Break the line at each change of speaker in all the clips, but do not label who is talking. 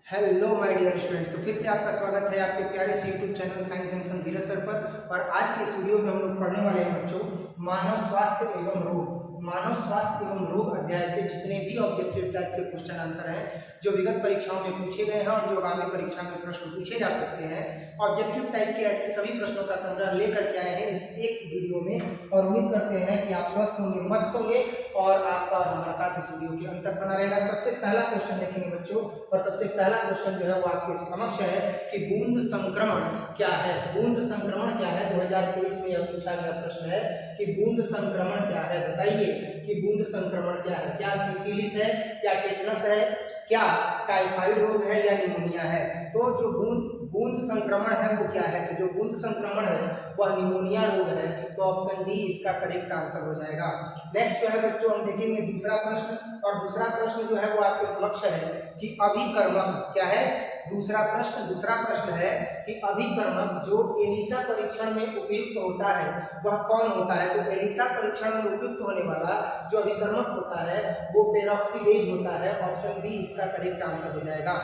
Hello my dear students. तो फिर से आपका स्वागत है आपके प्यारे से यूट्यूब चैनल साइंस जंक्शन धीरज सर पर। और आज के इस वीडियो में हम लोग पढ़ने वाले हैं बच्चों मानव स्वास्थ्य एवं रोग। मानव स्वास्थ्य एवं रोग अध्याय से जितने भी ऑब्जेक्टिव टाइप के क्वेश्चन आंसर हैं जो विगत परीक्षाओं में पूछे गए हैं और जो आगामी परीक्षा में प्रश्न पूछे जा सकते हैं, ऑब्जेक्टिव टाइप के ऐसे सभी प्रश्नों का संग्रह लेकर के आए हैं इस एक वीडियो में। और उम्मीद करते हैं कि आप स्वस्थ होंगे, मस्त होंगे और आपका और हमारे साथ इस वीडियो के अंत तक बना रहेगा। सबसे पहला क्वेश्चन देखेंगे बच्चों, और सबसे पहला क्वेश्चन जो है वो आपके समक्ष है कि बूंद संक्रमण क्या है। बूंद संक्रमण क्या है? 2023 में यह पूछा गया प्रश्न है कि बूंद संक्रमण क्या है। बताइए कि बूंद संक्रमण क्या है। क्या सिफिलिस है, क्या टेटनस है, क्या टाइफाइड रोग है या निमोनिया है? तो जो बूंद संक्रमण है वो क्या है? तो जो बूंद संक्रमण है वह निमोनिया रोग है। तो ऑप्शन डी इसका करेक्ट आंसर हो जाएगा। नेक्स्ट जो है बच्चों हम देखेंगे दूसरा प्रश्न, और दूसरा प्रश्न जो है वो आपके समक्ष है कि अभिकर्मक क्या है। दूसरा प्रश्न है कि अभिकर्मक जो एलिसा परीक्षण में उपयुक्त होता है वह कौन होता है? तो एलिसा परीक्षण में उपयुक्त होने वाला जो अभिकर्मक होता है वो पेरोक्सीडेज होता है। ऑप्शन बी इसका करेक्ट आंसर हो जाएगा।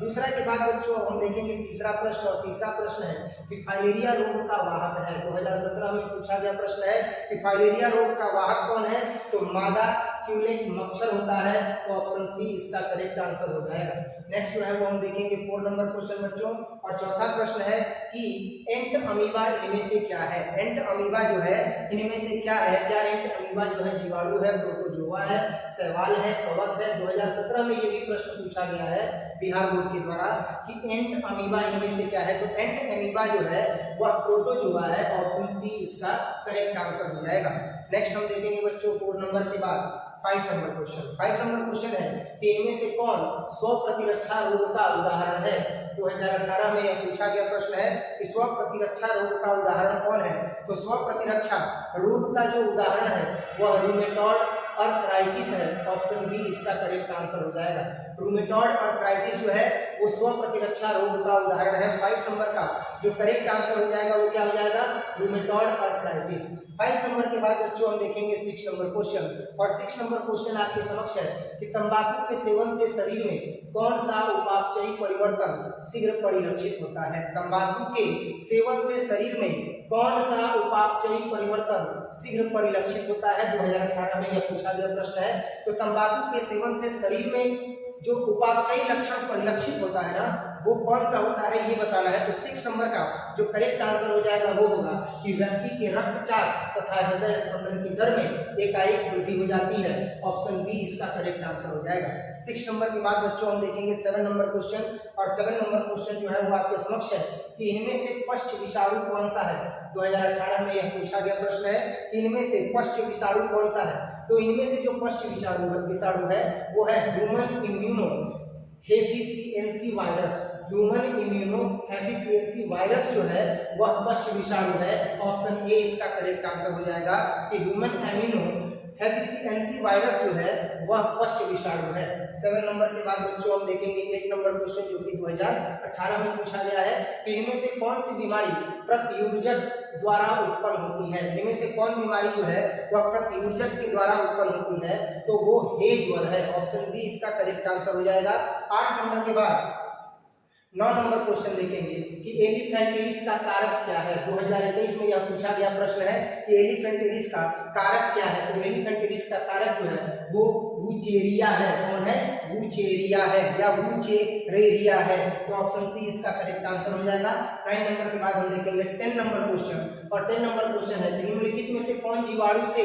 दूसरा के बाद बच्चों हम देखेंगे तीसरा प्रश्न, और तीसरा प्रश्न है कि फाइलेरिया रोग का वाहक है। 2017 में पूछा गया प्रश्न है कि फाइलेरिया रोग का वाहक कौन है? तो मादा क्यूलेक्स मच्छर होता है। तो ऑप्शन सी इसका करेक्ट आंसर हो जाएगा। नेक्स्ट जो है वो हम देखेंगे 4 नंबर क्वेश्चन बच्चों, और चौथा प्रश्न है कि एंट अमीबा इनमें से क्या है। एंट अमीबा जो है इनमें से क्या है? क्या एंट अमीबा जो है जीवाणु है, प्रोटोजोआ है, शैवाल है, कवक है? 2017 में ये भी प्रश्न पूछा गया है बिहार बोर्ड के द्वारा कि एंट अमीबा इनमें से क्या है। तो एंट अमीबा जो है वह प्रोटोजोआ है। ऑप्शन सी इसका करेक्ट आंसर हो जाएगा। नेक्स्ट हम देखेंगे बच्चों 4 नंबर के बाद 5 नंबर क्वेश्चन। 5 नंबर क्वेश्चन है कि इनमें से कौन स्व प्रतिरक्षा रोग का उदाहरण है। 2018 में यह पूछा गया प्रश्न है कि स्व प्रतिरक्षा रोग का उदाहरण कौन है। तो स्व प्रतिरक्षा रोग का जो उदाहरण है वह रूमेटॉइड आर्थराइटिस है। ऑप्शन बी इसका करेक्ट आंसर हो जाएगा। रूमेटॉइड आर्थराइटिस जो है वो स्व प्रतिरक्षा रोग का उदाहरण है। 5 नंबर का जो करेक्ट आंसर हो जाएगा वो क्या हो जाएगा? Rheumatoid arthritis. 5 नंबर के बाद बच्चों हम देखेंगे 6 नंबर क्वेश्चन, और 6 नंबर क्वेश्चन आपके समक्ष है कि तंबाकू के सेवन से शरीर में कौन सा उपापचयी परिवर्तन शीघ्र परिलक्षित होता है। तंबाकू के सेवन से शरीर में कौन सा उपापचयी परिवर्तन शीघ्र परिलक्षित होता है। 2018 में यह पूछा गया प्रश्न है। तो तंबाकू के सेवन से शरीर में जो उपापचयी लक्षण परिलक्षित होता है ना वो कौन सा होता है ये बताना है। तो 6 नंबर का जो करेक्ट आंसर हो जाएगा वो होगा कि व्यक्ति के रक्तचाप तथा हृदय स्पंदन की दर में एकाएक वृद्धि हो जाती है। ऑप्शन बी इसका करेक्ट आंसर हो जाएगा। 6 नंबर के बाद बच्चों हम देखेंगे 7 नंबर क्वेश्चन, और 7 नंबर क्वेश्चन जो है वो आपके समक्ष है कि इनमें से पश्च विषाणु कौन सा है। 2018 में यह पूछा गया प्रश्न है कि इनमें से पश्च विषाणु कौन सा है। तो इनमें से जो पश्च विषाणु है वो है human immunodeficiency virus. Human immunodeficiency virus जो है वह पश्च विषाणु है। ऑप्शन ए इसका करेक्ट आंसर हो जाएगा कि ह्यूमन इम्यूनो हेफिशिएंसी वायरस जो है वह पश्च विषाणु है। 7 नंबर के बाद बच्चों हम देखेंगे 8 नंबर क्वेश्चन जो कि 2018 में पूछा गया है कि इनमें से कौन सी बीमारी प्रतियोजक द्वारा उत्पन्न होती है। इनमें से कौन बीमारी जो है वह प्रतियोजक के द्वारा उत्पन्न होती है। तो वो हे ज्वर है। ऑप्शन बी इसका करेक्ट आंसर हो जाएगा। 8 नंबर के बाद 9 नंबर क्वेश्चन देखेंगे कि एलिफेंटिरिस का कारक क्या है। 2021 में यह पूछा गया प्रश्न है कि एलिफेंटिरिस का कारक क्या है। तो एलिफेंटिरिस का कारक जो है वो वूचेरिया है। कौन है? वूचेरिया है या वूचेरेरिया है। तो ऑप्शन सी इसका करेक्ट आंसर हो जाएगा। 9 नंबर के बाद हम देखेंगे 10 नंबर क्वेश्चन, और 10 नंबर क्वेश्चन है निम्नलिखित में से कौन जीवाणु से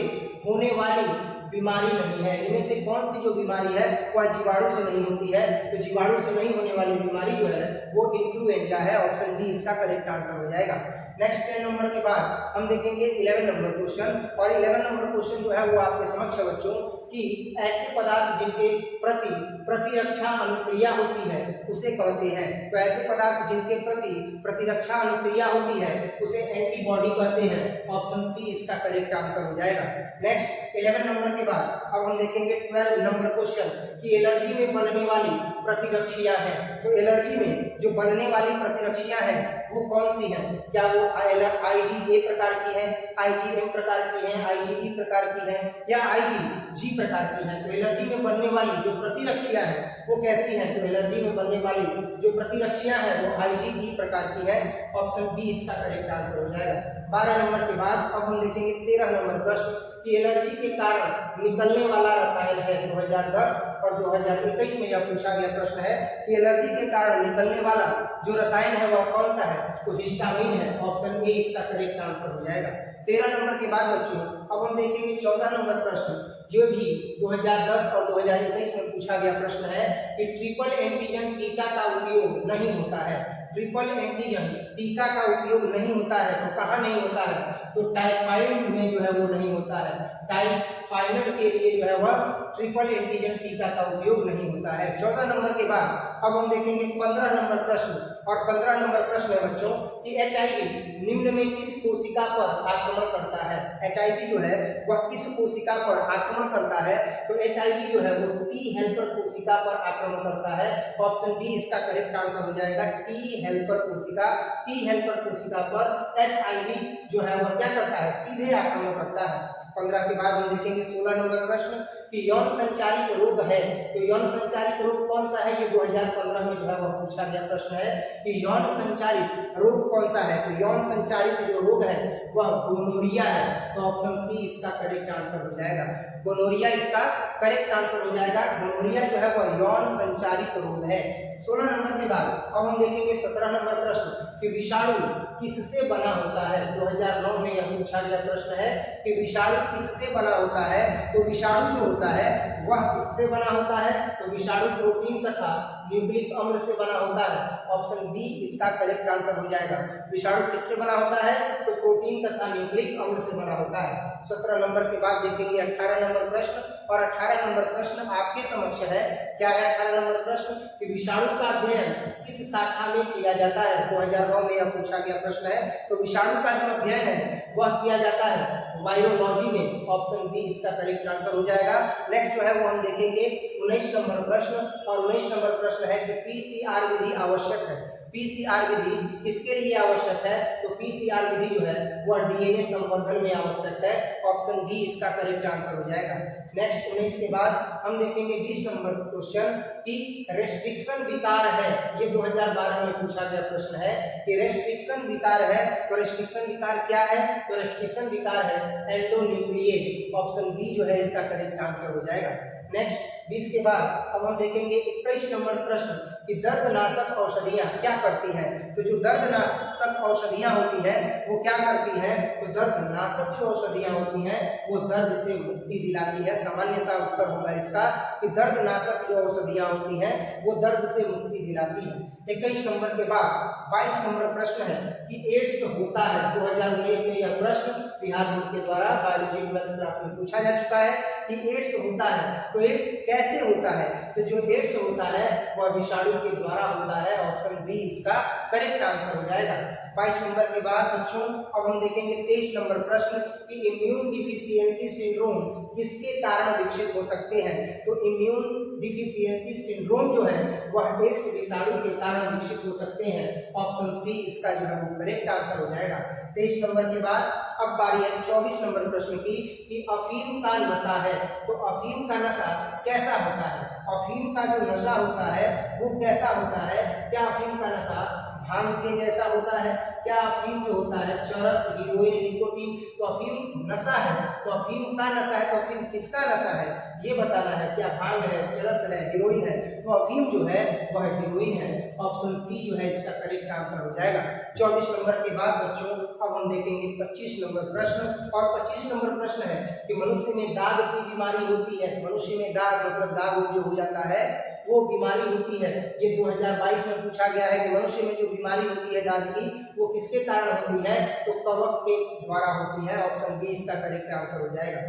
होने वाली बीमारी नहीं है। इनमें से कौन सी जो बीमारी है वह जीवाणु से नहीं होती है। तो जीवाणु से नहीं होने वाली बीमारी जो है वो इन्फ्लुएंजा है। ऑप्शन डी इसका करेक्ट आंसर हो जाएगा। नेक्स्ट 10 नंबर के बाद हम देखेंगे 11 नंबर क्वेश्चन, और 11 नंबर क्वेश्चन जो है वो आपके समक्ष है बच्चों कि ऐसे पदार्थ जिनके प्रति प्रतिरक्षा अनुक्रिया होती है उसे कहते हैं। तो ऐसे पदार्थ जिनके प्रति प्रतिरक्षा अनुक्रिया होती है उसे एंटीबॉडी कहते हैं। ऑप्शन सी इसका करेक्ट आंसर हो जाएगा। नेक्स्ट 11 नंबर के बाद अब हम देखेंगे 12 नंबर क्वेश्चन कि एलर्जी में बनने वाली प्रतिरक्षियां हैं, तो एलर्जी में जो बनने वाली प्रतिरक्षियां हैं वो कौन सी हैं? क्या वो IgA प्रकार की है, IgM प्रकार की है, IgE प्रकार की है या IgG प्रकार की है? तो एलर्जी में बनने वाली जो प्रतिरक्षियां हैं वो कैसी हैं? तो एलर्जी में बनने वाली जो प्रतिरक्षियां हैं वो IgE प्रकार की है। ऑप्शन बी इसका करेक्ट आंसर हो जाएगा। 12 नंबर के बाद अब हम देखेंगे 13 नंबर प्रश्न कि एलर्जी के कारण निकलने वाला रसायन है। 2010 और 2021 में यह पूछा गया प्रश्न है कि एलर्जी के कारण निकलने वाला जो रसायन है वह कौन सा है? तो हिस्टामिन है। ऑप्शन ए इसका करेक्ट आंसर हो जाएगा। 13 नंबर के बाद बच्चों अब हम देखेंगे 14 नंबर प्रश्न, जो भी 2010 और 2021 में पूछा गया प्रश्न है कि ट्रिपल एंटीजन टीका का उपयोग नहीं होता है। ट्रिपल एंटीजन टीका का उपयोग नहीं होता है, तो कहाँ नहीं होता है? तो टाइफाइड में जो है वो नहीं होता है। टाइफाइड के लिए जो है वह ट्रिपल एंटीजन टीका का उपयोग नहीं होता है। 14 नंबर के बाद अब हम देखेंगे 15 नंबर प्रश्न, और 15 नंबर प्रश्न है बच्चों कि HIV निम्न में किस कोशिका पर आक्रमण करता है? HIV जो है वह किस कोशिका पर आक्रमण करता है? तो HIV जो है वो टी हेल्पर कोशिका पर आक्रमण करता है। ऑप्शन डी इसका करेक्ट आंसर हो जाएगा। टी हेल्पर कोशिका, टी हेल्पर कोशिका पर HIV जो है वह क्या करता है? सीधे आक्रमण करता है। 15 के बाद हम देखेंगे 16 नंबर प्रश्न कि यौन संचारित रोग है, तो यौन संचारित रोग कौन सा है? ये 2015 में जो है वह पूछा गया प्रश्न है कि यौन संचारित रोग कौन सा है? तो यौन संचारित जो रोग है वह गोनोरिया है। तो ऑप्शन सी इसका करेक्ट आंसर हो जाएगा। गोनोरिया इसका करेक्ट आंसर हो जाएगा। गोनोरिया जो है वह यौन संचारित रोग है। 16 नंबर के बाद अब हम देखेंगे 17 नंबर प्रश्न कि विषाणु किससे बना होता है? 2009 में यह पूछा गया प्रश्न है कि विषाणु किससे बना होता है? तो विषाणु जो होता है वह किससे बना होता है? तो विषाणु प्रोटीन तथा न्यूक्लिक अम्ल से बना होता है। ऑप्शन बी इसका करेक्ट आंसर हो जाएगा। विषाणु किससे बना होता है? तो प्रोटीन तथा न्यूक्लिक अम्ल से बना होता है। 17 नंबर के बाद देखेंगे 18 नंबर प्रश्न, और 18 नंबर प्रश्न आपके समक्ष है। क्या है 18 नंबर प्रश्न कि विषाणु का अध्ययन किस शाखा में किया जाता है? 2009 में यह पूछा गया प्रश्न है। तो विषाणु का जो अध्ययन है वह किया जाता है वायरोलॉजी में। ऑप्शन बी इसका करेक्ट आंसर हो जाएगा। नेक्स्ट जो है वो हम देखेंगे 19 नंबर प्रश्न, और 19 नंबर प्रश्न है कि PCR विधि आवश्यक है। PCR विधि किसके लिए आवश्यक है? तो PCR विधि जो है वह DNA संवर्धन में आवश्यक है। ऑप्शन डी इसका करेक्ट आंसर हो जाएगा। नेक्स्ट 19 के बाद हम देखेंगे 20 नंबर क्वेश्चन कि रेस्ट्रिक्शन विकार है। ये 2012 में पूछा गया प्रश्न है कि रेस्ट्रिक्शन विकार है, तो रेस्ट्रिक्शन विकार क्या है? तो रेस्ट्रिक्शन विकार है एंडोन्यूक्लिएज। ऑप्शन बी जो है इसका करेक्ट आंसर हो जाएगा। नेक्स्ट 20 के बाद अब हम देखेंगे 21 नंबर प्रश्न कि दर्दनाशक औषधियां क्या करती हैं? तो जो दर्दनाशक औषधियां होती हैं वो क्या करती हैं? तो दर्दनाशक जो औषधियां होती हैं वो दर्द से मुक्ति दिलाती है। सामान्य सा उत्तर होगा इसका कि दर्दनाशक जो औषधियां होती हैं वो दर्द से मुक्ति दिलाती है। 21 नंबर के बाद 22 नंबर प्रश्न है कि एड्स होता है। 2019 में यह प्रश्न बिहार बोर्ड के द्वारा बायोलॉजी 12th क्लास में पूछा जा चुका है कि एड्स होता है, तो एड्स कैसे होता है? तो जो एड्स होता है वह विषाणु के द्वारा होता है। ऑप्शन बी इसका करेक्ट आंसर हो जाएगा। 22 नंबर के बाद बच्चों अब हम देखेंगे 23 नंबर प्रश्न कि इम्यून डिफिशियंसी सिंड्रोम किसके कारण विकसित हो सकते हैं? तो इम्यून डिफिशियंसी सिंड्रोम जो है वह एड्स विषाणु के कारण विकसित हो सकते हैं। ऑप्शन सी इसका जो है वो करेक्ट आंसर हो जाएगा। 23 नंबर के बाद अब बारी है 24 नंबर प्रश्न की कि अफीम का नशा है, तो अफीम का नशा कैसा होता है? अफीम का जो नशा होता है वो कैसा होता है? क्या अफीम का नशा भांग के जैसा होता है? क्या अफीम जो होता है चरस, हीरोइन, निकोटीन, तो अफीम नशा है। तो अफीम का नशा है, तो अफीम किसका नशा है ये बताना है। क्या भांग है, चरस है, हीरोइन है? तो अफीम जो है वह हीरोइन है। ऑप्शन सी जो है इसका करेक्ट आंसर हो जाएगा। 24 नंबर के बाद बच्चों अब हम देखेंगे 25 नंबर प्रश्न, और 25 नंबर प्रश्न है कि मनुष्य में दाग की बीमारी होती है। मनुष्य में दाग मतलब दाग जो हो जाता है वो बीमारी होती है। ये 2022 में पूछा गया है कि मनुष्य में जो बीमारी होती है दाग की वो किसके कारण होती है? तो कवक के द्वारा होती है। ऑप्शन बी इसका करेक्ट आंसर हो जाएगा।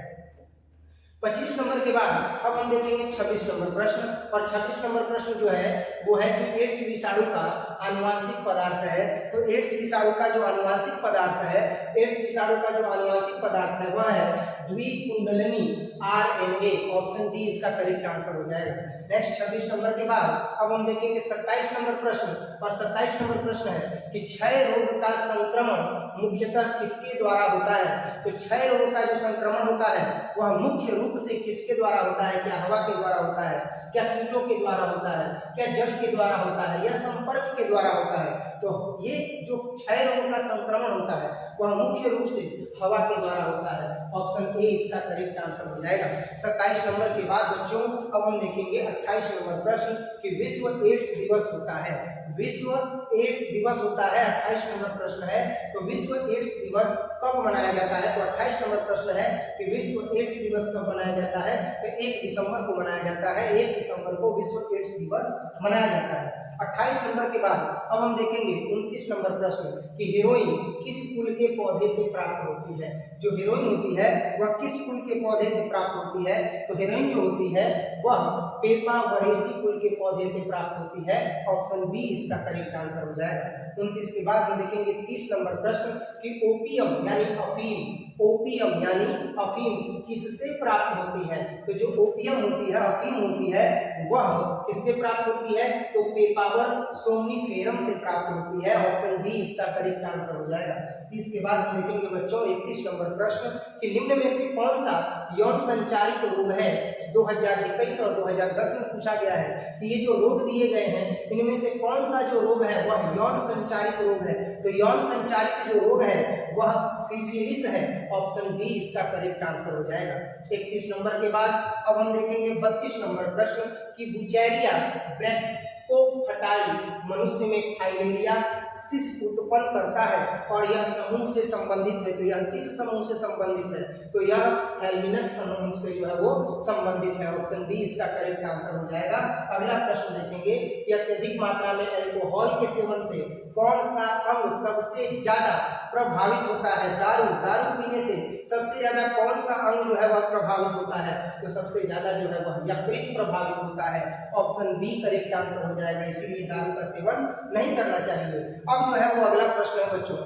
25 नंबर के बाद अब हम देखेंगे 26 नंबर प्रश्न, और 26 नंबर प्रश्न जो है वो है कि एड्स विषाणु का आनुवांशिक पदार्थ है। तो एड्स विषाणु का जो आनुवांशिक पदार्थ है, एड्स विषाणु का जो आनुवांशिक पदार्थ है वह है द्विकुंडलिनी RNA, ऑप्शन डी इसका करेक्ट आंसर हो जाएगा। नेक्स्ट 26 नंबर के बाद अब हम देखेंगे 27 नंबर प्रश्न, और 27 नंबर प्रश्न है कि क्षय रोग का संक्रमण मुख्यतः किसके द्वारा होता है। तो क्षय रोग का जो संक्रमण होता है वह मुख्य रूप से किसके द्वारा होता है? क्या हवा के द्वारा होता है, क्या कीटों के द्वारा होता है, क्या जल के द्वारा होता है, या संपर्क के द्वारा होता है? तो ये जो क्षय रोग का संक्रमण होता है वह मुख्य रूप से हवा के द्वारा होता है। ऑप्शन ए इसका करेक्ट आंसर हो जाएगा। 27 नंबर के बाद बच्चों अब हम देखेंगे 28 नंबर प्रश्न कि विश्व एड्स दिवस होता है। विश्व एड्स दिवस होता है, 28 नंबर प्रश्न है। तो विश्व एड्स दिवस कब मनाया जाता है? तो 28 नंबर प्रश्न है कि विश्व एड्स दिवस कब मनाया जाता है? तो 1 दिसंबर को मनाया जाता है। 1 दिसंबर को विश्व एड्स दिवस मनाया जाता है। 28 नंबर के बाद अब हम देखेंगे 29 नंबर प्रश्न कि हीरोइन किस कुल के पौधे से प्राप्त होती है। जो हीरोइन होती है वह किस कुल के पौधे से प्राप्त होती है? तो हीरोइन जो होती है वह पेपावरेसी कुल के पौधे से प्राप्त होती है। ऑप्शन बी इसका करेक्ट आंसर हो जाएगा। 29 के बाद हम देखेंगे 30 नंबर प्रश्न कि ओपियम यानी अफीम, ओपियम यानी अफीम किससे प्राप्त होती है? तो जो ओपियम होती है, अफीम होती है, वह किससे प्राप्त होती है? तो पेपावर सोमनिफेरम से प्राप्त होती है। ऑप्शन डी इसका करेक्ट आंसर हो जाएगा। 30 के बाद हम देखेंगे बच्चों 31 नंबर प्रश्न कि निम्न में से कौन सा यौन संचारित रोग है? 2021 और 2010 में पूछा गया है कि ये जो रोग दिए गए हैं इनमें से कौन सा जो रोग है वह यौन संचारित रोग है। तो यौन संचारित जो रोग है वह सिफिलिस है। ऑप्शन डी इसका करेक्ट आंसर हो जाएगा। 31 नंबर के बाद अब हम देखेंगे 32 नंबर प्रश्न कि बुचेरिया ब्रैकोफटाई मनुष्य में थाइलेरिया सिस उत्पन्न करता है और यह समूह से संबंधित है। तो यह किस समूह से संबंधित है? तो यह हेल्मिनथ समूह से जो है वो संबंधित है। ऑप्शन डी इसका करेक्ट आंसर हो जाएगा। अगला प्रश्न देखेंगे कि अत्यधिक मात्रा में अल्कोहल के सेवन से कौन सा अंग सबसे ज्यादा प्रभावित होता है? दारू पीने से सबसे ज्यादा कौन सा अंग जो है वह प्रभावित होता है? तो सबसे ज्यादा जो है वह यकृत प्रभावित होता है। ऑप्शन बी करेक्ट आंसर हो जाएगा। इसीलिए दारू का सेवन नहीं करना चाहिए। अब जो है वो अगला प्रश्न है बच्चों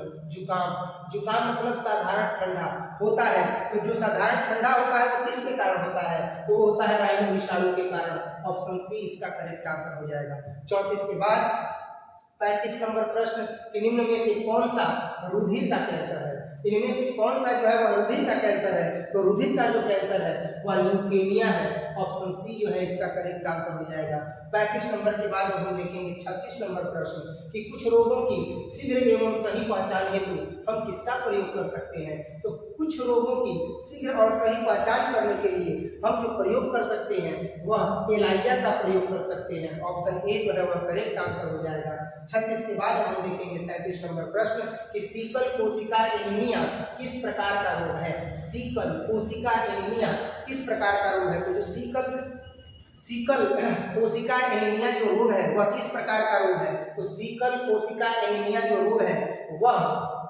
जुकाम मतलब साधारण ठंडा होता है। तो जो साधारण ठंडा होता है वो किसके कारण होता है? तो वो होता है राइनो विषाणु के कारण। ऑप्शन सी इसका करेक्ट आंसर हो जाएगा। 34 के बाद 35 नंबर प्रश्न कि निम्न में से कौन सा रुधिर का कैंसर है? इनमें से कौन सा जो है वह रुधिर का कैंसर है? तो रुधिर का जो कैंसर है वह ल्यूकेमिया है। ऑप्शन सी जो है इसका करेक्ट आंसर हो जाएगा। 35 नंबर के बाद हम देखेंगे 36 नंबर प्रश्न कि कुछ रोगों की शीघ्र एवं सही पहचान हेतु हम किसका प्रयोग कर सकते हैं? तो कुछ रोगों की शीघ्र और सही पहचान करने के लिए हम जो प्रयोग कर सकते हैं वह एलाइजा का प्रयोग कर सकते हैं। ऑप्शन ए जो है वह करेक्ट आंसर हो जाएगा। 36 के बाद हम देखेंगे 37 नंबर प्रश्न कि सीकल कोशिका एनीमिया किस प्रकार का रोग है? सीकल कोशिका एनीमिया किस प्रकार का रोग है? तो जो सीकल कोशिका एनीमिया जो रोग है वह किस प्रकार का रोग है? तो सीकल कोशिका एनीमिया जो रोग है वह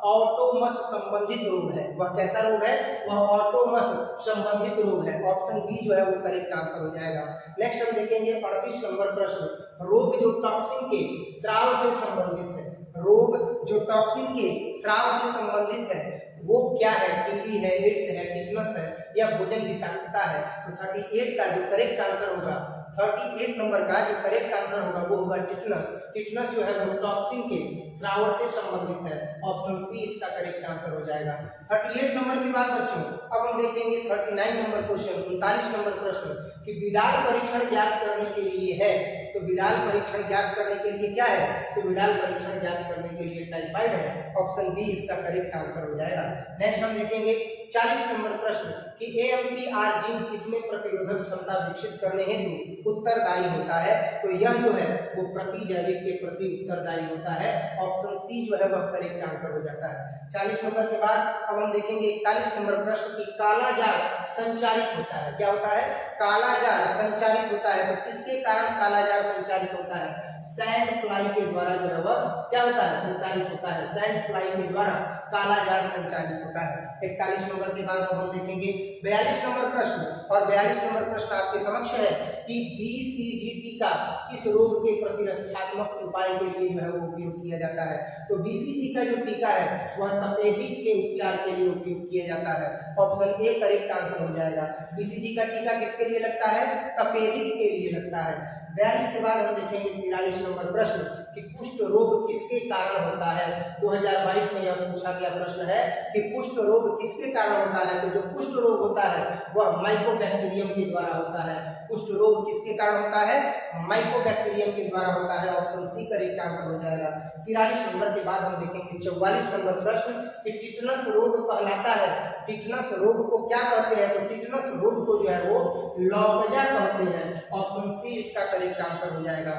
ऑटोमस संबंधित रोग है। वह कैसा रोग है? वह ऑटोमस संबंधित रोग है। ऑप्शन बी जो है वो करेक्ट आंसर हो जाएगा। नेक्स्ट हम देखेंगे 38 नंबर प्रश्न रोग जो टॉक्सिन के स्राव से संबंधित है। रोग जो टॉक्सिन के स्राव से संबंधित है वो क्या है? टीबी है, एड्स है, टिटनस है या भोजन विषाक्तता है? तो 38 का जो करेक्ट आंसर होगा 38 नंबर का जो करेक्ट आंसर होगा वो होगा टिटनस। टिटनस जो है वो टॉक्सिन के स्राव से संबंधित है। ऑप्शन सी इसका करेक्ट आंसर हो जाएगा। 38 नंबर के बाद बच्चों अब हम देखेंगे 39 नंबर क्वेश्चन 39 नंबर प्रश्न कि बिडाल परीक्षण ज्ञात करने के लिए है। तो बिडाल परीक्षण ज्ञात करने के लिए क्या है? तो बिडाल परीक्षण ज्ञात करने के लिए टाइफाइड है। ऑप्शन बी इसका करेक्ट आंसर हो जाएगा। नेक्स्ट हम देखेंगे 40 नंबर प्रश्न कि AMPR जीन किसमें प्रतिरोधक क्षमता विकसित करने हेतु उत्तरदायी होता है? तो यह जो है वो प्रतिजैविक के प्रति उत्तरदायी होता है। ऑप्शन सी जो है वह करेक्ट आंसर हो जाता है। 40 नंबर के बाद अब हम देखेंगे 41 नंबर प्रश्न की कालाजार संचारित होता है। क्या होता है? कालाजार संचारित होता है। तो किसके कारण कालाजार संचारित होता है? सैंड फ्लाई के द्वारा जो है वह क्या होता है? संचालित होता है। सैंड फ्लाई के द्वारा कालाजार संचालित होता है। 41 नंबर के बाद अब हम देखेंगे 42 नंबर प्रश्न और 42 नंबर प्रश्न आपके समक्ष है कि BCG टीका किस रोग के प्रतिरक्षात्मक उपाय के लिए जो है वो उपयोग किया जाता है। तो BCG का जो टीका है वह तपेदिक के उपचार के लिए उपयोग किया जाता है। ऑप्शन ए करेक्ट आंसर हो जाएगा। BCG का टीका किसके लिए लगता है? तपेदिक के लिए लगता है। 42 के बाद हम देखेंगे 43 नंबर प्रश्न कि कुष्ठ रोग किसके कारण होता है। 2022 में यह पूछा गया प्रश्न है कि कुष्ठ रोग किसके कारण होता है। तो जो कुष्ठ रोग होता है वह माइकोबैक्टीरियम के द्वारा होता है। कुष्ठ रोग किसके कारण होता है? माइकोबैक्टीरियम के द्वारा होता है। ऑप्शन सी करेक्ट आंसर हो जाएगा। 43 नंबर के बाद हम देखेंगे 44 नंबर प्रश्न कि टिटनस रोग कहलाता है। टिटनस रोग को क्या कहते हैं? तो टिटनस रोग को जो है वो लौकजा कहते हैं। ऑप्शन सी इसका करेक्ट आंसर हो जाएगा।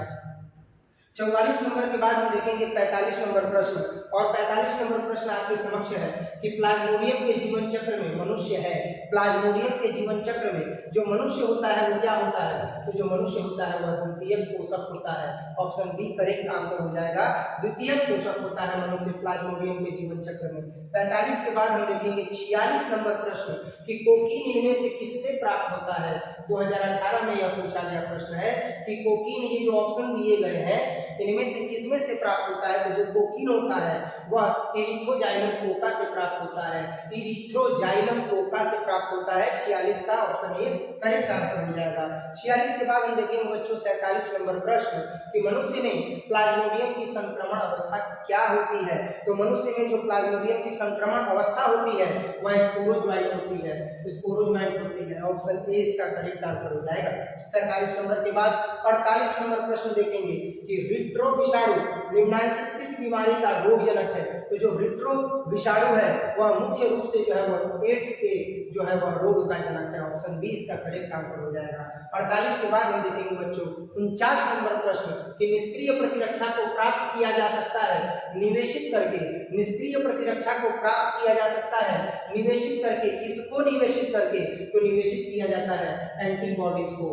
44 नंबर के बाद हम देखेंगे 45 नंबर प्रश्न, और 45 नंबर प्रश्न आपके समक्ष है कि प्लाज्मोडियम के जीवन चक्र में मनुष्य है। प्लाज्मोडियम के जीवन चक्र में जो मनुष्य होता है वो क्या होता है? तो जो मनुष्य होता है वह द्वितीयक पोषक होता है। ऑप्शन बी करेक्ट आंसर हो जाएगा। द्वितीयक पोषक होता है मनुष्य प्लाज्मोडियम के जीवन चक्र में। 45 के बाद हम देखेंगे 46 नंबर प्रश्न कि कोकीन इनमें से किससे प्राप्त होता है। 2018 में यह पूछा गया प्रश्न है कि कोकीन, ये जो ऑप्शन दिए गए हैं इनमें से किसमें से प्राप्त होता है। तो जो कोकीन होता है वह इरिथ्रोजाइलम कोका से प्राप्त होता है। इरिथ्रोजाइलम कोका से प्राप्त होता है। 46 का ऑप्शन ए करेक्ट आंसर हो जाएगा। 46 के बाद हम देखेंगे बच्चों 47 नंबर प्रश्न कि मनुष्य में प्लाज्मोडियम की संक्रमण अवस्था क्या होती है। तो मनुष्य में जो प्लाज्मोडियम की संक्रमण अवस्था होती है वह स्पोरोज्वाइट होती है। स्पोरोज्वाइट होती है। ऑप्शन ए इसका करेक्ट आंसर हो जाएगा। 47 नंबर के बाद 48 नंबर प्रश्न देखेंगे कि रिट्रो विषाणु निम्नलिखित किस बीमारी का रोग जनक है। तो जो रिट्रो विषाणु है वह मुख्य रूप से जो है वह एड्स के जो है वह रोग का जनक है। ऑप्शन बी इसका करेक्ट आंसर हो जाएगा। 48 के बाद हम देखेंगे बच्चों 49 नंबर प्रश्न कि निष्क्रिय प्रतिरक्षा को प्राप्त किया जा सकता है निवेशित करके। निष्क्रिय प्रतिरक्षा को प्राप्त किया जा सकता है निवेशित करके। किसको निवेशित करके? तो निवेशित किया जाता है एंटीबॉडीज को,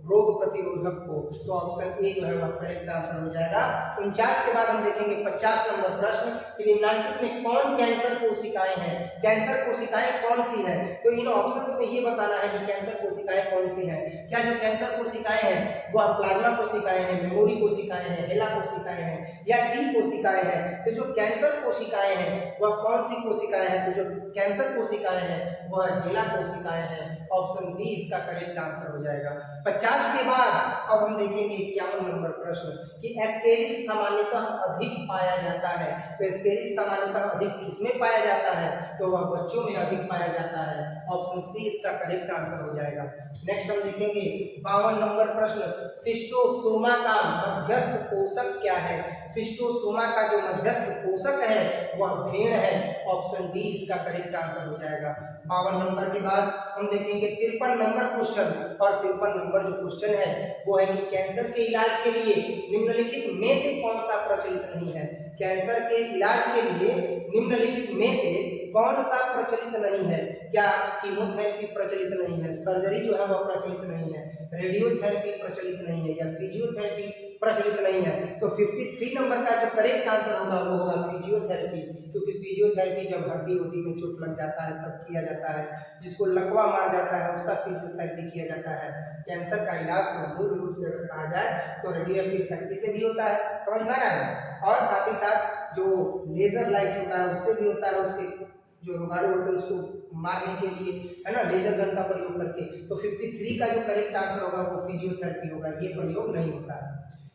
रोग प्रतिरोधक को। तो ऑप्शन ए जो है वह करेक्ट आंसर हो जाएगा। 49 के बाद हम देखेंगे 50 नंबर प्रश्न कि निम्नलिखित में कौन कैंसर कोशिकाएं हैं। कैंसर कोशिकाएं कौन सी हैं? तो इन ऑप्शंस में ये बताना है कि कैंसर कोशिकाएं कौन सी हैं। क्या जो कैंसर कोशिकाएं हैं वह प्लाज्मा कोशिकाएं हैं, मेमोरी कोशिकाएं हैं, हेला कोशिकाएं हैं या टी कोशिकाएं हैं। तो जो कैंसर कोशिकाएं हैं वह कौन सी कोशिकाएं हैं? तो जो कैंसर कोशिकाएं हैं वह हेला कोशिकाएं हैं। ऑप्शन बी इसका करेक्ट आंसर हो जाएगा। 50 के बाद अब हम देखेंगे 51 नंबर प्रश्न कि एस्केरिस सामान्यतः अधिक पाया जाता है। तो एस्केरिस सामान्यतः अधिक किसमें पाया जाता है? तो वह बच्चों में अधिक पाया जाता है। ऑप्शन सी इसका करेक्ट आंसर हो जाएगा। नेक्स्ट हम देखेंगे 52 नंबर प्रश्न, शिस्टोसोमा का मध्यस्थ पोषक क्या है। शिस्टोसोमा का जो मध्यस्थ पोषक है वह भेड़ है। ऑप्शन डी इसका करेक्ट आंसर हो जाएगा। 52 नंबर के बाद हम देखेंगे 53 नंबर क्वेश्चन, और 53 नंबर जो क्वेश्चन है वो है कि कैंसर के इलाज के लिए निम्नलिखित में से कौन सा प्रचलित नहीं है। कैंसर के इलाज के लिए निम्नलिखित में से कौन सा प्रचलित नहीं है। क्या कीमोथेरेपी प्रचलित नहीं है, सर्जरी जो है वह प्रचलित नहीं है, रेडियोथेरेपी प्रचलित नहीं है या फिजियोथेरेपी प्रचलित नहीं है। तो 53 नंबर का जो करेक्ट आंसर होगा वो होगा फिजियोथेरेपी, क्योंकि फिजियोथेरेपी जब हड्डी में चोट लग जाता है तब किया जाता है। जिसको लकवा मार जाता है उसका फिजियोथेरेपी किया जाता है। कैंसर का इलाज मूल रूप से अगर कहा जाए तो रेडियोथेरेपी थेरेपी से भी होता है, समझ में आ रहा है, और साथ ही साथ जो लेजर लाइट होता है उससे भी होता है। उसके जो रोगाणु होते हैं उसको मारने के लिए, है ना, लेजर गन का प्रयोग करके। तो 53 का जो करेक्ट आंसर होगा वो फिजियोथेरेपी होगा, ये प्रयोग नहीं होता है।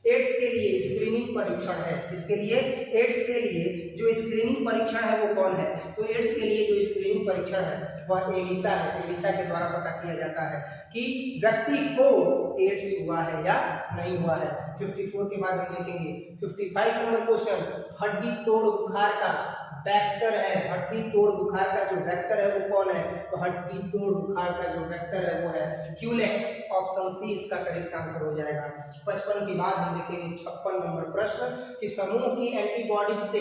एड्स के लिए स्क्रीनिंग परीक्षण है। इसके लिए एड्स के लिए जो स्क्रीनिंग परीक्षण है वो कौन है। तो एड्स के लिए जो स्क्रीनिंग परीक्षण है वह एलिसा है। एलिसा के द्वारा पता किया जाता है कि व्यक्ति को एड्स हुआ है या नहीं हुआ है। 54 के बाद हम देखेंगे 55 नंबर क्वेश्चन, हड्डी तोड़ बुखार का वेक्टर है। हड्डी तोड़ बुखार का जो वेक्टर है वो कौन है। तो हड्डी तोड़ बुखार का जो वेक्टर है वो है क्यूलेक्स। ऑप्शन सी इसका करेक्ट आंसर हो जाएगा। 55 के बाद हम देखेंगे 56 नंबर प्रश्न कि समूह की एंटीबॉडीज से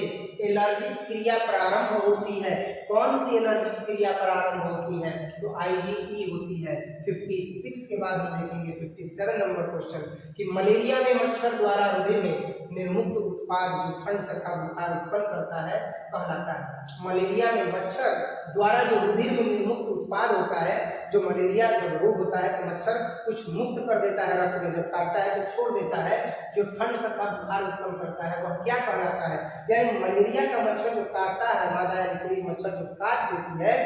एलर्जिक क्रिया प्रारंभ होती है। कौन सी एलर्जिक क्रिया प्रारंभ होती है। तो IgE होती है। 56 के बाद हम देखेंगे 57 नंबर क्वेश्चन कि मलेरिया में मच्छर द्वारा रुधिर में निर्मुक्त उत्पाद जो ठंड तथा बुखार उत्पन्न करता है कहलाता है। मलेरिया में मच्छर द्वारा जो रुधिर में निर्मुक्त उत्पाद होता है, जो मलेरिया जब रोग होता है तो मच्छर कुछ मुक्त कर देता है रक्त में, जब काटता है तो छोड़ देता है, जो ठंड तथा बुखार उत्पन्न करता है वह क्या कहलाता है। यानी मलेरिया का मच्छर जो काटता है, मादा एनोफिलीज मच्छर जो काट देती है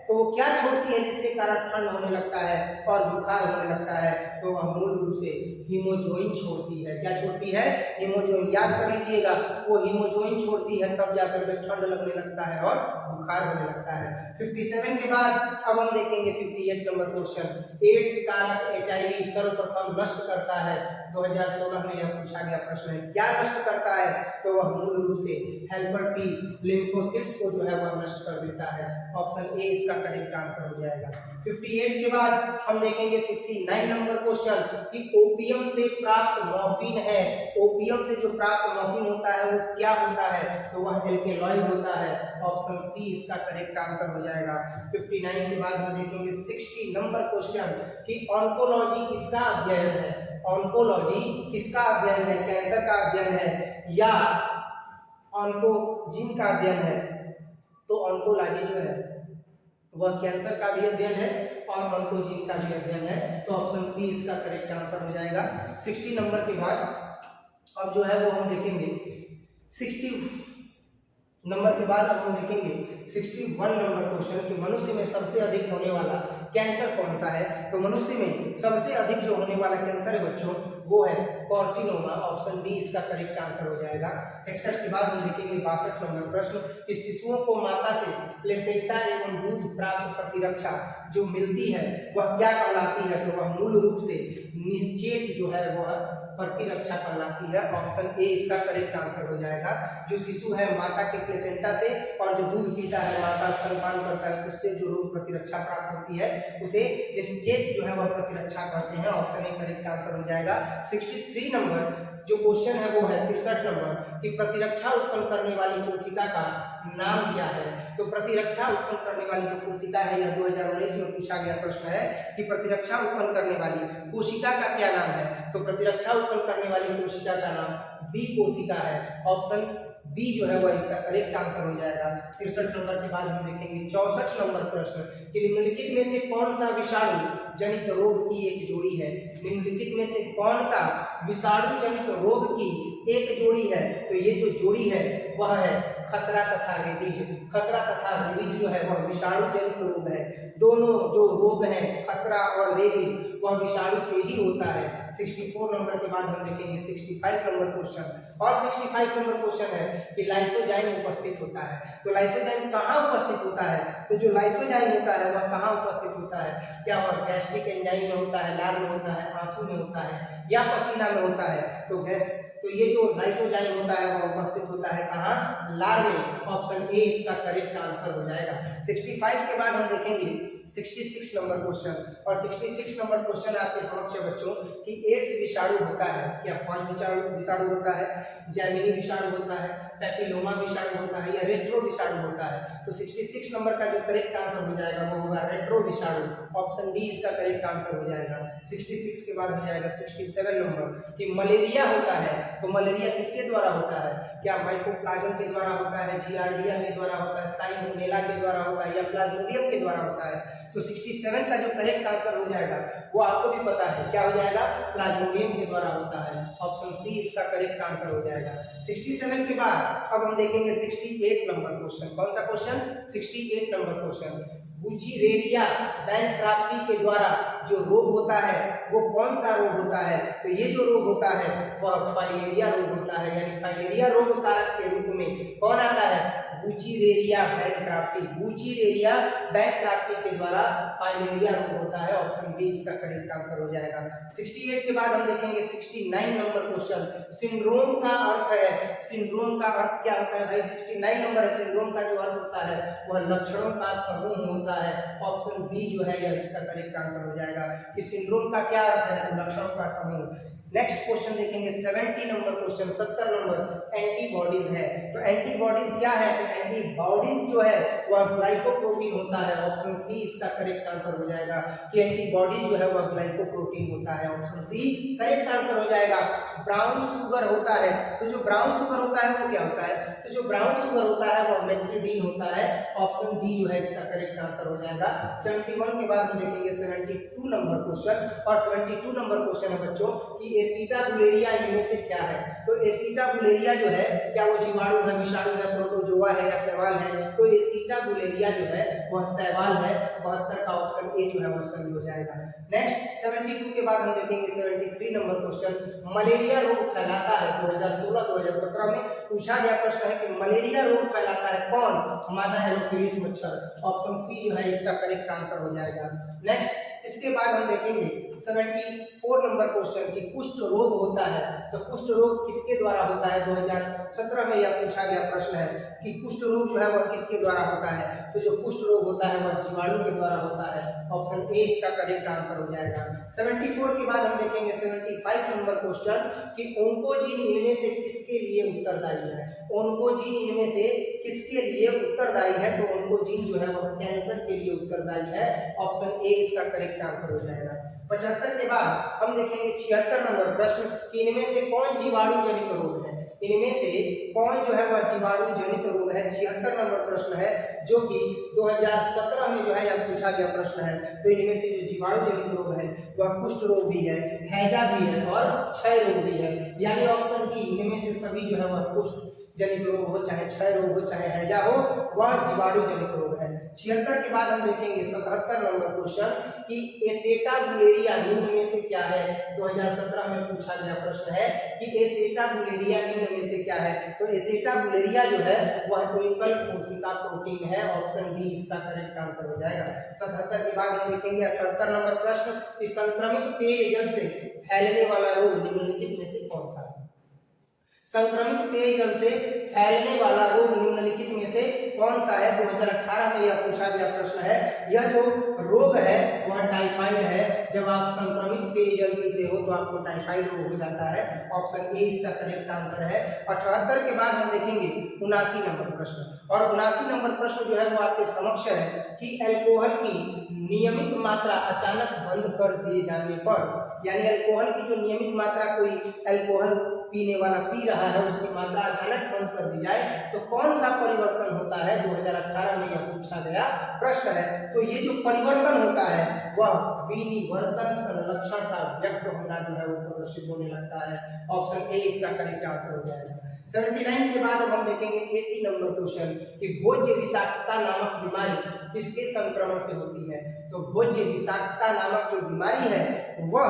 तो वो क्या छोड़ती है जिसके कारण ठंड होने लगता है और बुखार होने लगता है, तो वह मूल रूप से हीमोजोइन छोड़ती है। क्या छोड़ती है? हीमोजोइन। याद कर लीजिएगा, वो हीमोजोइन छोड़ती है, तब जाकर के ठंड लगने लगता है और बुखार होने लगता है। 57 के बाद अब हम देखेंगे 58 नंबर क्वेश्चन। एड्स कारक HIV सर्वप्रथम नष्ट करता है। 2016 में यह पूछा गया प्रश्न है, क्या नष्ट करता है? तो वह मूल रूप से हेल्पर टी लिम्फोसिट्स को जो है वह नष्ट कर देता है। ऑप्शन ए इसका करेक्ट आंसर हो जाएगा। 58 के बाद हम देखेंगे 59 नंबर क्वेश्चन कि ओपियम से प्राप्त मॉर्फिन है। ओपियम से जो प्राप्त मॉर्फिन होता है वो क्या होता है? तो वह एल्केलॉइड होता है। ऑप्शन सी इसका करेक्ट आंसर हो जाएगा। 59 के बाद हम देखेंगे 60 नंबर क्वेश्चन कि ऑन्कोलॉजी किसका अध्ययन है? ऑन्कोलॉजी किसका अध्ययन है? कैंसर का अध्ययन है या ऑन्कोजीन का अध्ययन है? तो ऑन्कोलॉजी जो है वह कैंसर का भी अध्ययन है और ऑन्कोजीन का भी अध्ययन है, तो ऑप्शन सी इसका करेक्ट आंसर हो जाएगा। 60 नंबर के बाद अब जो है वो हम देखेंगे 60 नंबर के बाद अब हम देखेंगे 61 नंबर क्वेश्चन कि मनुष्य में सबसे अधिक होने वाला कैंसर कौन सा है? तो मनुष्य में सबसे अधिक जो होने वाला कैंसर है बच्चों वो है कार्सिनोमा। ऑप्शन डी इसका करेक्ट आंसर हो जाएगा। 61 के बाद हम देखेंगे 62 नंबर प्रश्न कि शिशुओं को माता से प्लेसेंटा एवं दूध प्राप्त प्रतिरक्षा जो मिलती है वह क्या कहलाती है? तो वह मूल रूप से निश्चेत जो है वह प्रतिरक्षा कहलाती है। ऑप्शन ए इसका करेक्ट आंसर हो जाएगा। जो शिशु है माता के प्लेसेंटा से और जो दूध पीता है, माता स्तनपान करता है, उससे जो रोग प्रतिरक्षा प्राप्त होती है उसे निश्चेत जो है वह प्रतिरक्षा कहते हैं। ऑप्शन ए करेक्ट आंसर हो जाएगा। 63 नंबर जो क्वेश्चन है वो है 63 नंबर कि प्रतिरक्षा उत्पन्न करने वाली कोशिका का नाम क्या है? तो प्रतिरक्षा उत्पन्न करने वाली जो कोशिका है यह 2019 में पूछा गया प्रश्न है कि प्रतिरक्षा उत्पन्न करने वाली कोशिका का क्या नाम है? तो प्रतिरक्षा उत्पन्न करने वाली कोशिका का नाम बी कोशिका है। ऑप्शन बी जो है वह इसका करेक्ट आंसर हो जाएगा। 63 नंबर के बाद हम देखेंगे 64 नंबर प्रश्न कि निम्नलिखित में से कौन सा विषाणु जनित रोग की एक जोड़ी है? निम्नलिखित में से कौन सा विषाणु जनित रोग की एक जोड़ी है? तो ये जो जोड़ी है वह है खसरा तथा रेबीज। खसरा तथा रेबीज जो है वह विषाणु जनित रोग है। दोनों जो रोग हैं खसरा और रेबीज वह विषाणु से ही होता है। 64 नंबर के बाद हम देखेंगे 65 नंबर क्वेश्चन और 65 नंबर क्वेश्चन है कि लाइसोजाइम उपस्थित होता है। तो लाइसोजाइम कहाँ उपस्थित होता है? तो जो लाइसोजाइम होता है वह कहाँ उपस्थित होता है? क्या वह गैस्ट्रिक एंजाइम में होता है, लार में होता है, आंसू में होता है या पसीना में होता है? तो ये जो लाइसोजाइम होता है वह उपस्थित होता है कहाँ? लार में। ऑप्शन ए इसका करेक्ट आंसर हो जाएगा। 65 के बाद हम देखेंगे 66 नंबर क्वेश्चन और 66 नंबर क्वेश्चन आपके समक्ष है बच्चों कि एड्स विषाणु होता है क्या? फाज विषाणु होता है, जैमिनी विषाणु होता है, पैपिलोमा विषाणु होता है या रेट्रो विषाणु होता है? तो 66 नंबर का जो करेक्ट आंसर हो जाएगा वो होगा रेट्रो विषाणु। ऑप्शन डी इसका करेक्ट आंसर हो जाएगा। 66 के बाद हो जाएगा 67 नंबर कि मलेरिया होता है। तो मलेरिया किसके द्वारा होता है? क्या माइकोप्लाज्म के द्वारा होता है, जियार्डिया के द्वारा होता है, साइनोमेला के द्वारा होता है या प्लाज्मोडियम के द्वारा होता है? तो 67 का जो करेक्ट आंसर हो जाएगा वो आपको भी पता है क्या हो जाएगा? प्लाज्मोडियम के द्वारा होता है। ऑप्शन सी इसका करेक्ट आंसर हो जाएगा। 67 के बाद अब हम देखेंगे 68 नंबर क्वेश्चन। कौन सा question? 68 number question. Wuchereria bancrofti के द्वारा जो रोग होता है वो कौन सा रोग होता है? तो ये जो रोग होता है वह फाइलेरिया रोग होता है। यानी फाइलेरिया रोग कारक के रूप में कौन आता है? बुचीरेरिया बैंक्राफ्टी। बुचीरेरिया बैंक्राफ्टी के द्वारा फाइलेरिया रोग होता है। ऑप्शन बी इसका करेक्ट आंसर हो जाएगा। 68 के बाद हम देखेंगे 69 नंबर क्वेश्चन। सिंड्रोम का अर्थ है, सिंड्रोम का अर्थ क्या होता है भाई? 69 नंबर है। सिंड्रोम का जो अर्थ होता है वह लक्षणों का समूह होता है। ऑप्शन बी जो है यह इसका करेक्ट आंसर हो जाएगा कि सिंड्रोम का क्या अर्थ है? तो लक्षणों का समूह। नेक्स्ट क्वेश्चन देखेंगे 70 नंबर क्वेश्चन, 70 नंबर एंटीबॉडीज है। तो एंटीबॉडीज क्या है? तो एंटीबॉडीज जो है वह ग्लाइकोप्रोटीन होता है। ऑप्शन सी इसका करेक्ट आंसर हो जाएगा कि एंटीबॉडीज जो है वह ग्लाइकोप्रोटीन होता है। ऑप्शन सी करेक्ट आंसर हो जाएगा। ब्राउन शुगर होता है, तो जो ब्राउन शुगर होता है वो क्या होता है? तो जो ब्राउन शुगर होता है वो मेथिओनिन होता है। ऑप्शन बी जो है इसका करेक्ट आंसर हो जाएगा। 71 के बाद हम देखेंगे 72 नंबर क्वेश्चन, और 72 नंबर क्वेश्चन है बच्चों कि एसिटाबुलेरिया इनमें से क्या है? तो एसिटाबुलेरिया जो है क्या वो जीवाणु है, विषाणु है, प्रोटोजोआ है या शैवाल है? तो एसिटाबुलेरिया जो है वह शैवाल है। 72 का ऑप्शन ए जो है वह सही हो जाएगा। नेक्स्ट 72 के बाद हम देखेंगे 73 नंबर क्वेश्चन, मलेरिया रोग फैलाता है। 2016-2017 में पूछा गया प्रश्न है कि मलेरिया रोग फैलाता है कौन? हमारा हेलोफिलिस मच्छर। ऑप्शन सी जो है इसका करेक्ट आंसर हो जाएगा। नेक्स्ट इसके बाद हम देखेंगे 74 नंबर क्वेश्चन कि कुष्ठ रोग होता है। तो कुष्ठ रोग किसके द्वारा होता है? 2017 में यह पूछा गया प्रश्न है कि कुष्ठ रोग जो है वह किसके द्वारा होता है? तो जो कुष्ठ रोग होता है वह जीवाणु के द्वारा होता है। ऑप्शन ए इसका करेक्ट आंसर हो जाएगा। 74 के बाद हम देखेंगे 75 नंबर क्वेश्चन कि ओंकोजीन इनमें से किसके लिए उत्तरदायी है? ओंकोजीन इनमें से किसके लिए उत्तरदायी है? तो ओंकोजीन जो है वह कैंसर के लिए उत्तरदायी है। ऑप्शन ए इसका करेक्ट आंसर हो जाएगा। 75 के बाद हम देखेंगे 76 नंबर प्रश्न कि इनमें से कौन जीवाणु जनित रोग है? इनमें से कौन जो है वह जीवाणु जनित रोग है? 76 नंबर प्रश्न है जो कि 2017 में जो है यह पूछा गया प्रश्न है। तो इनमें से जो जीवाणु जनित रोग है वह कुष्ठ रोग भी है, हैजा भी है और क्षय रोग भी है। यानी ऑप्शन डी इनमें से सभी जो है वह कुष्ठ जनित रोग हो, चाहे क्षय रोग हो, चाहे हैजा हो, वह जीवाणु जनित रोग है। 76 के बाद हम देखेंगे 77 नंबर क्वेश्चन कि एसेटाबुलेरिया निम्न में से क्या है? 2017 में पूछा गया प्रश्न है कि एसेटाबुलेरिया निम्न में से क्या है? तो एसेटाबुलेरिया जो है वह एकल कोशिका प्रोटीन है। ऑप्शन बी इसका करेक्ट आंसर हो जाएगा। 77 के बाद हम देखेंगे 78 नंबर प्रश्न कि संक्रमित पेयजल से फैलने वाला रोग निम्नलिखित में से कौन सा है? संक्रमित पेयजल से फैलने वाला रोग निम्नलिखित में से कौन सा है? 2018 में यह पूछा गया प्रश्न है। यह जो रोग है वह टाइफाइड है। जब आप संक्रमित पेयजल पीते हो तो आपको टाइफाइड रोग हो जाता है। ऑप्शन ए इसका करेक्ट आंसर है। 78 के बाद हम देखेंगे 79 नंबर प्रश्न, और 79 नंबर प्रश्न जो है वो आपके समक्ष है कि अल्कोहल की नियमित मात्रा अचानक बंद कर दिए जाने पर, यानी अल्कोहल की जो नियमित मात्रा कोई अल्कोहल पीने वाला पी रहा है उसकी मात्रा अचानक बंद कर दी जाए तो कौन सा परिवर्तन होता है? 2018 में यह पूछा गया प्रश्न है। तो ये जो परिवर्तन होता है वह विनिवर्तन संलक्षण का व्यक्त होना जो है वो प्रदर्शित होने लगता है। ऑप्शन ए इसका करेक्ट आंसर हो जाएगा। 79 के बाद अब हम देखेंगे 80 नंबर क्वेश्चन कि भोज्य विषाक्तता नामक बीमारी किसके संक्रमण से होती है? तो भोज्य विषाक्तता नामक जो बीमारी है वह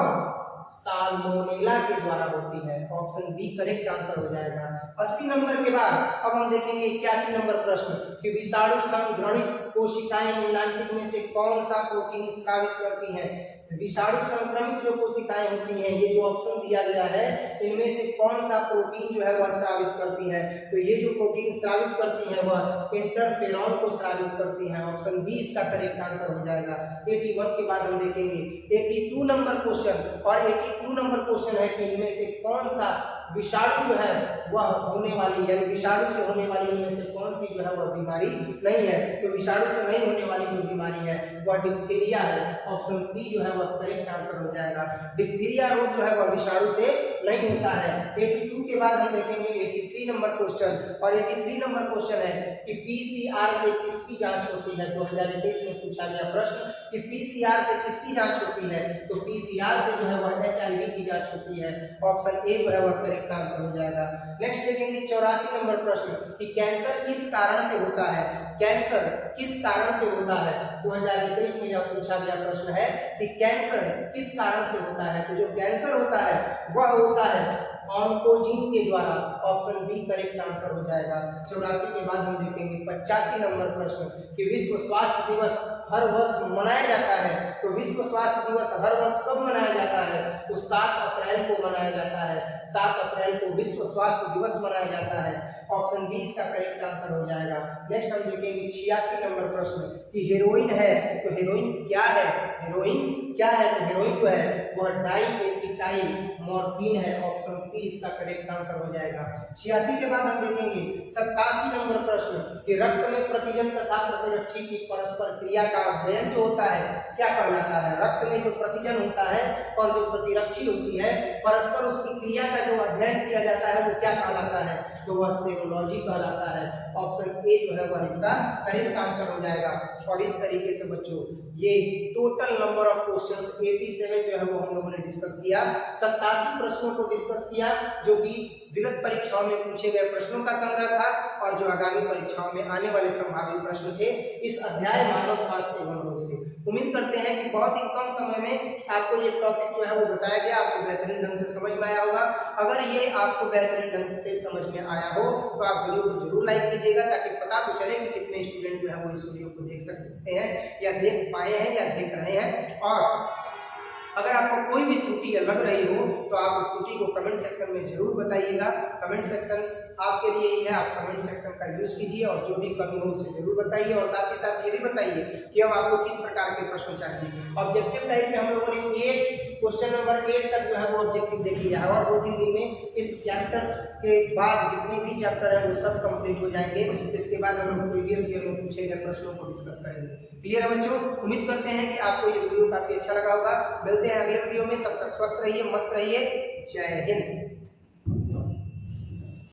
साल्मोनेला के द्वारा होती है। ऑप्शन बी करेक्ट आंसर हो जाएगा। 80 नंबर के बाद अब हम देखेंगे 81 नंबर प्रश्न कि विषाणु संग्रहित कोशिकाएं निम्नलिखित में से कौन सा प्रोटीन स्रावित करती हैं? विषाणु संक्रमित जो कोशिकाएं होती हैं, ये जो ऑप्शन दिया गया है इनमें से कौन सा प्रोटीन जो है वह स्रावित करती है? तो ये जो प्रोटीन स्रावित करती है वह इंटरफेरॉन को स्रावित करती है। ऑप्शन बी इसका करेक्ट आंसर हो जाएगा। 81 के बाद हम देखेंगे 82 नंबर क्वेश्चन, और 82 नंबर क्वेश्चन है कि इनमें से कौन सा विषाणु जो है वह होने वाली, यानी विषाणु से होने वाली इनमें से कौन सी जो है वह बीमारी नहीं है? तो विषाणु से नहीं होने वाली जो बीमारी है वह डिप्थीरिया है। ऑप्शन सी जो है वह करेक्ट आंसर हो जाएगा। डिप्थीरिया रोग जो है वह विषाणु से नहीं होता है। 82 के बाद हम देखेंगे 83 नंबर क्वेश्चन, और 83 नंबर क्वेश्चन है कि पीसीआर से किसकी जांच होती है? 2021 में पूछा गया प्रश्न कि पीसीआर से किसकी जांच होती है? तो पीसीआर से जो है वह एचआईवी की जांच होती है। ऑप्शन ए जो है वह करेक्ट आंसर हो जाएगा। नेक्स्ट देखेंगे 84 नंबर प्रश्न कि कैंसर किस कारण से होता है? कैंसर किस कारण से होता है? 2021 में यह पूछा गया प्रश्न है कि कैंसर किस कारण से होता है? तो जो कैंसर होता है वह होता है ऑन्कोजीन के द्वारा। ऑप्शन बी करेक्ट आंसर हो जाएगा। 84 के बाद हम देखेंगे 85 नंबर प्रश्न कि विश्व स्वास्थ्य दिवस हर वर्ष मनाया जाता है। तो विश्व स्वास्थ्य दिवस हर वर्ष कब मनाया जाता है? तो 7 अप्रैल को मनाया जाता है। 7 अप्रैल को विश्व स्वास्थ्य दिवस मनाया जाता है। ऑप्शन बी इसका करेक्ट आंसर हो जाएगा। नेक्स्ट हम देखेंगे 86 नंबर प्रश्न कि हेरोइन है। तो हेरोइन क्या है? हेरोइन क्या है? तो हेरोइन जो है वह डाई एसिटाइल मॉर्फिन है। ऑप्शन सी इसका करेक्ट आंसर हो जाएगा। 86 के बाद हम देखेंगे 87 नंबर प्रश्न कि रक्त में प्रतिजन तथा प्रतिरक्षी की परस्पर क्रिया का अध्ययन जो होता है क्या कहलाता है। रक्त में जो प्रतिजन होता है और जो प्रतिरक्षी होती है परस्पर उसकी क्रिया का जो अध्ययन किया जाता है वो क्या कहलाता है, तो वह सेरोलॉजी कहलाता है। ऑप्शन ए जो है वह इसका करेक्ट आंसर हो जाएगा। और इस तरीके से बच्चों ये टोटल नंबर ऑफ क्वेश्चंस 87 जो है वो हम लोगों ने डिस्कस किया। 87 प्रश्नों को डिस्कस किया जो कि विगत परीक्षाओं में पूछे गए प्रश्नों का संग्रह था और जो आगामी परीक्षाओं में आने वाले संभावित प्रश्न थे इस अध्याय मानव स्वास्थ्य एवं रोग से। उम्मीद करते हैं कि बहुत ही कम समय में आपको ये टॉपिक जो है वो बताया गया, आपको बेहतरीन ढंग से समझ में आया होगा। अगर ये आपको बेहतरीन ढंग से समझ में आया हो तो आप वीडियो को जरूर लाइक कीजिएगा ताकि पता तो चले कि कितने स्टूडेंट जो है वो इस वीडियो को देख सकते हैं या देख पाए हैं या देख रहे हैं। और अगर आपको कोई भी त्रुटि लग रही हो तो आप उस त्रुटि को कमेंट सेक्शन में जरूर बताइएगा। कमेंट सेक्शन आपके लिए ही है, आप कमेंट सेक्शन का यूज कीजिए और जो भी कमी हो उसे जरूर बताइए। और साथ ही साथ ये भी बताइए कि अब आपको किस प्रकार के प्रश्न चाहिए। ऑब्जेक्टिव टाइप में हम लोगों ने 8 क्वेश्चन नंबर 8 तक जो है वो ऑब्जेक्टिव देख लिया है और 2-3 दिन में इस चैप्टर के बाद जितने भी चैप्टर है वो सब कंप्लीट हो जाएंगे। इसके बाद हम लोग प्रीवियस ईयर में पूछे गए प्रश्नों को डिस्कस करेंगे। क्लियर है बच्चों? उम्मीद करते हैं कि आपको ये वीडियो काफी अच्छा लगा होगा। मिलते हैं अगले वीडियो में, तब तक स्वस्थ रहिए, मस्त रहिए। जय हिंद।